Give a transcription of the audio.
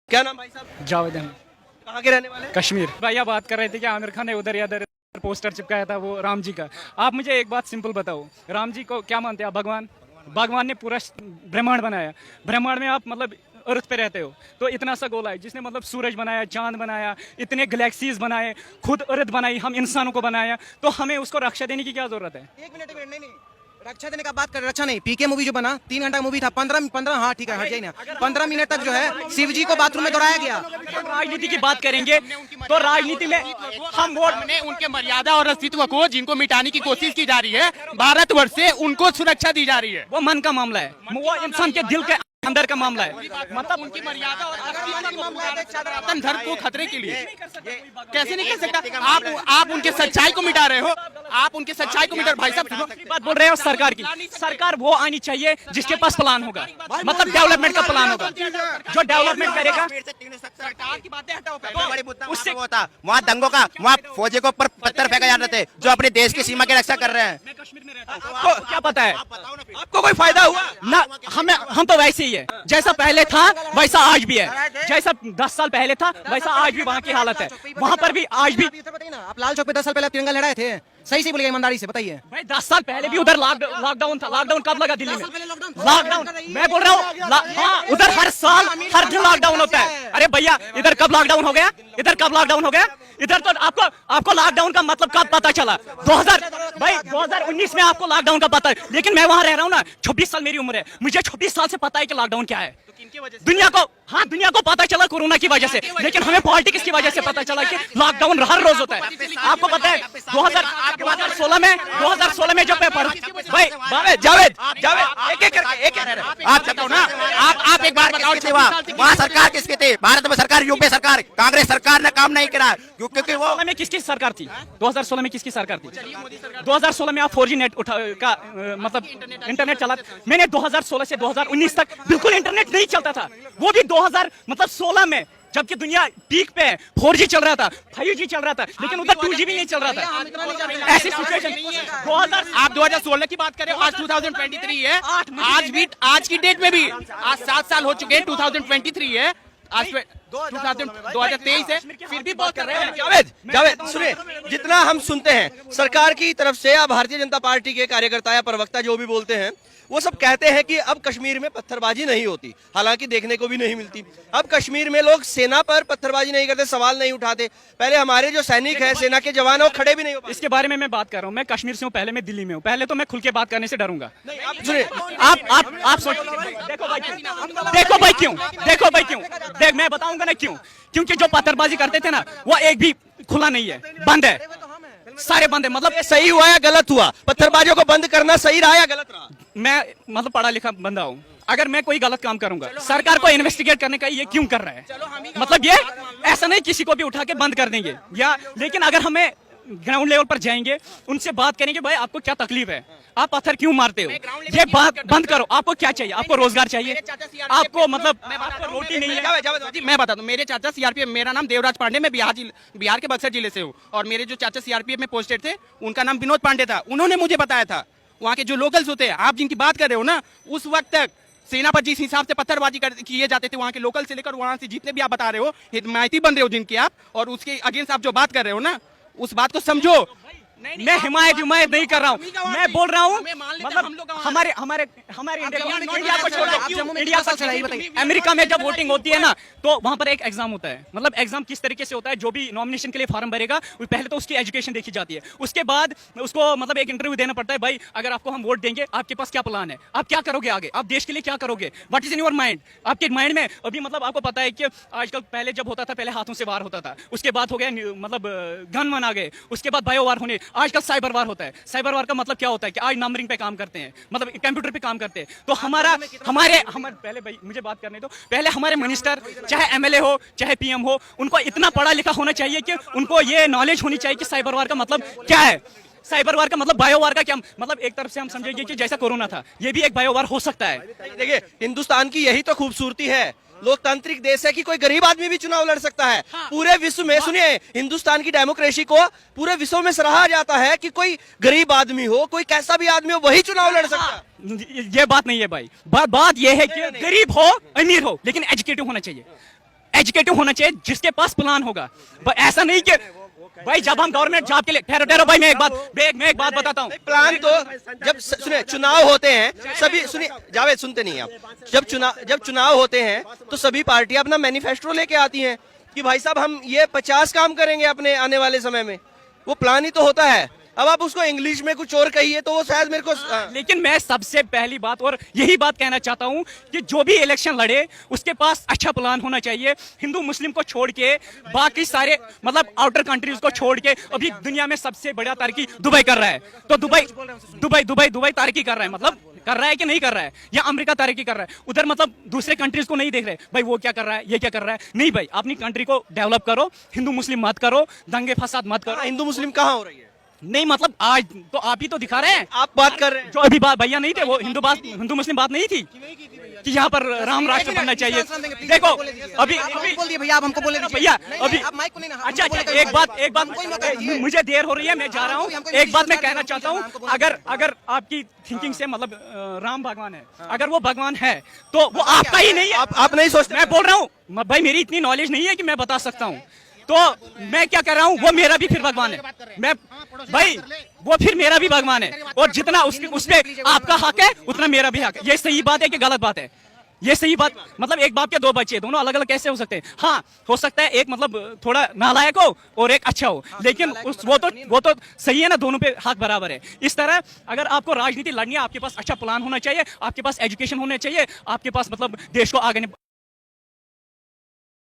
क्या नाम भाई साहब? जावेद अहमद। कहाँ के रहने वाले? कश्मीर। भैया बात कर रहे थे कि आमिर खान ने उधर या इधर पोस्टर चिपकाया था वो राम जी का। आप मुझे एक बात सिंपल बताओ, राम जी को क्या मानते हैं आप? भगवान? भगवान ने पूरा ब्रह्मांड बनाया, ब्रह्मांड में आप मतलब अर्थ पे रहते हो, तो इतना सा गोला है जिसने मतलब सूरज बनाया, चांद बनाया, इतने गैलेक्सीज बनाए, खुद अर्थ बनाई, हम इंसानों को बनाया, तो हमें उसको रक्षा देने की क्या जरूरत है? एक मिनट नहीं, रक्षा देने का बात कर, रक्षा नहीं। पीके मूवी जो बना 3 घंटा मूवी था, 15 हाँ ठीक है, हट जाइए ना, 15 मिनट तक जो है शिव जी को बाथरूम में दौड़ाया गया। राजनीति की बात करेंगे तो राजनीति में हम वोट ने उनके मर्यादा और अस्तित्व को जिनको मिटाने की कोशिश की जा रही है भारतवर्ष से, उनको सुरक्षा दी जा रही है। वो मन का मामला है, वो इंसान के दिल के अंदर का मामला है, मतलब उनकी मर्यादा और सनातन धर्म को खतरे के लिए कैसे नहीं कर सकता? आप उनके सच्चाई को मिटा रहे हो, आप उनके सच्चाई को मिटा। भाई साहब बात बोल रहे हो सरकार की। सरकार वो आनी चाहिए जिसके पास प्लान होगा, मतलब डेवलपमेंट का प्लान होगा, जो डेवलपमेंट करेगा। सरकार की बातें हटाओ, उससे वो था वहाँ दंगों का, वहाँ फौजी को ऊपर पत्थर फेंका जाते थे जो अपने देश की सीमा की रक्षा कर रहे हैं। मैं कश्मीर में रहता हूं, आपको क्या पता है? आपको कोई फायदा हुआ ना? हम तो वैसे ही है, जैसा पहले था वैसा आज भी है, जैसा 10 साल पहले था वैसा आज भी वहाँ की हालत है, वहाँ पर भी आज भी। बताइए ना, आप लाल चौक पे 10 साल पहले तिरंगा लहराए थे, सही से बोलिए, ईमानदारी से बताइए भाई। 10 साल पहले भी उधर लॉकडाउन था। लॉकडाउन कब लगा दिल्ली में? लॉकडाउन मैं बोल रहा हूँ, हाँ उधर हर साल हर दिन लॉकडाउन होता है। अरे भैया इधर कब लॉकडाउन हो गया? इधर कब लॉकडाउन हो गया? इधर तो आपको लॉकडाउन का मतलब कब पता चला? 2019 में आपको लॉकडाउन का पता है, लेकिन मैं वहाँ रह रहा हूँ ना, 26 साल मेरी उम्र है, मुझे 26 साल से पता है कि लॉकडाउन क्या है। दुनिया को, हाँ दुनिया को पता चला कोरोना की वजह से, लेकिन हमें पॉलिटिक्स की वजह से पता चला कि लॉकडाउन हर रोज होता है। आपको पता है 2016 में जो पेपर भाई जावेद एक आप बताओ ना, आप एक बार बताओ, वहाँ सरकार किसकी थी? भारत में सरकार, यूपी सरकार, कांग्रेस सरकार ने काम नहीं करा, क्योंकि वो में किसकी सरकार थी? 2016 में किसकी सरकार थी? 2016 में आप 4G नेट का मतलब इंटरनेट चला। मैंने 2016 से 2019 तक बिल्कुल इंटरनेट नहीं चलता था, वो भी 2016 में, जबकि दुनिया पीक पे है। 4G चल रहा था, 5G चल रहा था, लेकिन उधर 2G भी नहीं चल रहा था। ऐसी सिचुएशन 2000, आप 2016 की बात करें, आज 2023 है, आज भी आज की डेट में भी आज 7 साल हो चुके हैं, 2023 है, आज 2023 है, फिर भी बात कर रहे हैं। जावेद सुनिए, जितना हम सुनते हैं सरकार की तरफ से या भारतीय जनता पार्टी के कार्यकर्ता या प्रवक्ता जो भी बोलते हैं, वो सब कहते हैं कि अब कश्मीर में पत्थरबाजी नहीं होती, हालांकि देखने को भी नहीं मिलती। अब कश्मीर में लोग सेना पर पत्थरबाजी नहीं करते, सवाल नहीं उठाते। पहले हमारे जो सैनिक हैं, सेना के जवान, वो खड़े भी नहीं हो पाते। इसके बारे में मैं बात कर रहा हूँ। मैं कश्मीर से हूँ, पहले मैं दिल्ली में हूँ, पहले तो मैं खुल के बात करने से डरूंगा। सुनिए, आप सोच, देखो भाई क्यों, देख मैं बताऊंगा ना क्यों। क्योंकि जो पत्थरबाजी करते थे ना, वो एक भी खुला नहीं है, बंद है, सारे बंद है। मतलब सही हुआ या गलत हुआ? पत्थरबाजियों को बंद करना सही रहा या गलत रहा? मैं मतलब पढ़ा लिखा बंदा हूँ, अगर मैं कोई गलत काम करूंगा, सरकार को इन्वेस्टिगेट करने का ये क्यों कर रहा है? मतलब ये ऐसा नहीं किसी को भी उठा के बंद कर देंगे या, लेकिन अगर हमें ग्राउंड लेवल पर जाएंगे, उनसे बात करेंगे, भाई आपको क्या तकलीफ है, आप पत्थर क्यों मारते हो, ये बात बंद करो। आपको क्या चाहिए? आपको रोजगार चाहिए, आपको मतलब आपको रोटी नहीं है? मैं बता दूं, मेरे चाचा सीआरपीएफ, मेरा नाम देवराज पांडे, मैं बिहार के बक्सर जिले से हूँ, और मेरे जो चाचा सीआरपीएफ में पोस्टेड थे उनका नाम विनोद पांडे था। उन्होंने मुझे बताया था, वहाँ के जो लोकल्स होते हैं, आप जिनकी बात कर रहे हो ना, उस वक्त तक सेना पर जिस हिसाब से पत्थरबाजी किए जाते थे, वहाँ के लोकल से लेकर वहाँ से जितने भी आप बता रहे हो, हिमायती बन रहे हो जिनकी आप, और उसके अगेंस्ट आप जो बात कर रहे हो ना, उस बात को समझो। मैं हिमायत नहीं कर रहा हूँ, मैं बोल रहा हूँ मतलब हमारे इंडिया को छोड़ दो, इंडिया को छोड़िए। अमेरिका में जब वोटिंग होती है ना, तो वहाँ पर एक एग्जाम होता है। मतलब एग्जाम किस तरीके से होता है, जो भी नॉमिनेशन के लिए फॉर्म भरेगा, पहले तो उसकी एजुकेशन देखी जाती है, उसके बाद उसको मतलब एक इंटरव्यू देना पड़ता है। भाई अगर आपको हम वोट देंगे, आपके पास क्या प्लान है, आप क्या करोगे आगे, आप देश के लिए क्या करोगे, what is in your mind. आपके माइंड में अभी मतलब आपको पता है कि आजकल पहले जब होता था, पहले हाथों से वार होता था, उसके बाद हो गया मतलब गन वन आ गए, उसके बाद बायो वार होने, आजकल साइबर वार होता है। साइबर वार का मतलब क्या होता है कि आज नंबरिंग पे काम करते हैं, मतलब कंप्यूटर पे काम करते हैं। तो हमारे पहले भाई मुझे बात करने दो, पहले हमारे मिनिस्टर, चाहे एमएलए हो चाहे पीएम हो, उनको इतना पढ़ा लिखा होना चाहिए कि उनको ये नॉलेज होनी चाहिए कि साइबर वार का मतलब क्या है। साइबर वार का मतलब बायो वार का क्या मतलब, एक तरफ से हम समझेंगे कि जैसा कोरोना था, ये भी एक बायो वार हो सकता है। देखिए, हिंदुस्तान की यही तो खूबसूरती है, लोकतांत्रिक देश है कि कोई गरीब आदमी भी चुनाव लड़ सकता है। पूरे विश्व में, सुनिए, हिंदुस्तान की डेमोक्रेसी को पूरे विश्व में सराहा जाता है कि कोई गरीब आदमी हो, कोई कैसा भी आदमी हो, वही चुनाव लड़ सकता है। ये बात नहीं है भाई, बात ये है कि गरीब हो अमीर हो, लेकिन एजुकेटेड होना चाहिए। एजुकेटिव होना चाहिए, जिसके पास प्लान होगा। ऐसा नहीं कि भाई जब हम गवर्नमेंट जॉब के लिए, ठहरो भाई, मैं एक बात बताता हूँ। प्लान तो जब सुनिए चुनाव होते हैं सभी, सुनिए जावेद सुनते नहीं आप, जब चुनाव होते हैं तो सभी पार्टियां अपना मैनिफेस्टो लेके आती हैं कि भाई साहब हम ये 50 काम करेंगे अपने आने वाले समय में, वो प्लान ही तो होता है। अब आप उसको इंग्लिश में कुछ और कहिए तो वो शायद मेरे को लेकिन मैं सबसे पहली बात और यही बात कहना चाहता हूं कि जो भी इलेक्शन लड़े उसके पास अच्छा प्लान होना चाहिए। हिंदू मुस्लिम को छोड़ के बाकी सारे मतलब आउटर कंट्रीज को छोड़ के अभी दुनिया में सबसे बड़ा तरक्की दुबई कर रहा है, तो दुबई तरक्की कर रहा है, मतलब कर रहा है कि नहीं कर रहा है, या अमेरिका तरक्की कर रहा है, उधर मतलब दूसरे कंट्रीज को नहीं देख रहे भाई वो क्या कर रहा है, ये क्या कर रहा है। नहीं भाई, अपनी कंट्री को डेवलप करो, हिंदू मुस्लिम मत करो, दंगे फसाद मत करो। हिंदू मुस्लिम कहाँ हो रही है? नहीं मतलब आज तो आप ही तो दिखा रहे हैं, आप बात कर रहे हैं जो अभी बात भैया नहीं थे, वो हिंदू मुस्लिम बात नहीं थी कि यहाँ पर राम राष्ट्र बनना चाहिए। देखो अभी बोल दिए भैया, आप हमको बोले भैया अभी आप माइक को नहीं ना, अच्छा एक बात मुझे देर हो रही है, मैं जा रहा हूँ। एक बात मैं कहना चाहता हूँ, अगर आपकी थिंकिंग से मतलब राम भगवान है, अगर वो भगवान है तो वो आपका ही नहीं है। आप नहीं सोचते? मैं बोल रहा हूँ भाई, मेरी इतनी नॉलेज नहीं है कि मैं बता सकता हूँ, तो मैं क्या कर रहा हूँ, वो मेरा भी फिर भगवान है। मैं भाई वो फिर मेरा भी भगवान है, और जितना उसपे आपका हक है उतना मेरा भी हक है। ये सही बात है कि गलत बात है? ये सही बात, मतलब एक बाप के दो बच्चे, दोनों अलग अलग कैसे हो सकते हैं? हाँ हो सकता है एक मतलब थोड़ा नालायक हो और एक अच्छा हो, लेकिन वो तो सही है ना, दोनों पे हक बराबर है। इस तरह अगर आपको राजनीति लड़नी है, आपके पास अच्छा प्लान होना चाहिए, आपके पास एजुकेशन होना चाहिए, आपके पास मतलब देश को आगे